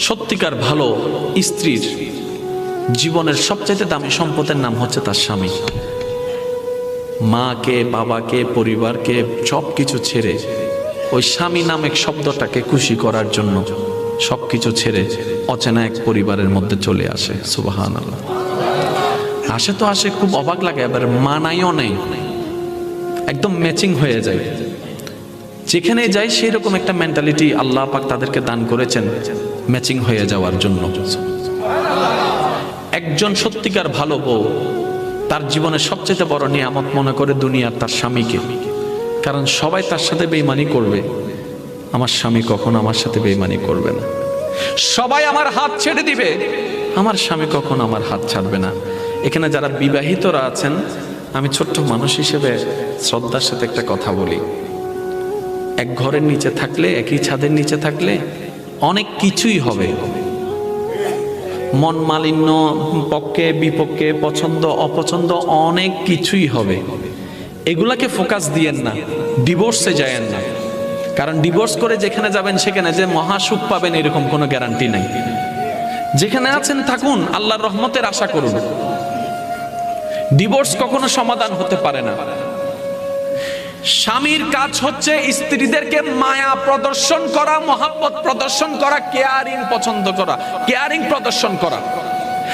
সত্যিকার ভালো স্ত্রীর জীবনের সবচেয়ে দামি সম্পদের নাম হচ্ছে তার স্বামী। মাকে, বাবাকে, পরিবারকে সবকিছু ছেড়ে ওই স্বামী নামক শব্দটাকে খুশি করার জন্য সবকিছু ছেড়ে অচেনা এক পরিবারের মধ্যে চলে আসে। সুবহানাল্লাহ। আসে তো আসে, খুব অবাক লাগে, এবার মানাইও নেই, একদম ম্যাচিং হয়ে যায়। যেখানে যাই সেই রকম একটা মেন্টালিটি আল্লাহ পাক তাদেরকে দান করেছেন ম্যাচিং হয়ে যাওয়ার জন্য। একজন সত্যিকার ভালো বউ তার জীবনের সবচেয়ে বড় নিয়ামত মনে করে দুনিয়ার তার স্বামীকে। কারণ সবাই তার সাথে বেঈমানি করবে, আমার স্বামী কখনো আমার সাথে বেঈমানি করবে না। সবাই আমার হাত ছেড়ে দিবে, আমার স্বামী কখনো আমার হাত ছাড়বে না। এখানে যারা বিবাহিতরা আছেন, আমি ছোট্ট মানুষ হিসেবে শ্রদ্ধার সাথে একটা কথা বলি। এক ঘরের নিচে থাকলে, একই ছাদের নিচে থাকলে অনেক কিছুই হবে, মন মালিন্য, পক্ষে বিপক্ষে, পছন্দ অপছন্দ অনেক কিছুই হবে। এগুলাকে ফোকাস দিয়েন না, ডিভোর্সে যায়েন না। কারণ ডিভোর্স করে যেখানে যাবেন সেখানে যে মহাসুখ পাবেন এরকম কোনো গ্যারান্টি নাই। যেখানে আছেন থাকুন, আল্লাহর রহমতের আশা করুন। ডিভোর্স কখনো সমাধান হতে পারে না। স্বামীর কাজ হচ্ছে স্ত্রীদেরকে মায়া প্রদর্শন করা, মহাব্বত প্রদর্শন করা, কেয়ারিং পছন্দ করা, কেয়ারিং প্রদর্শন করা।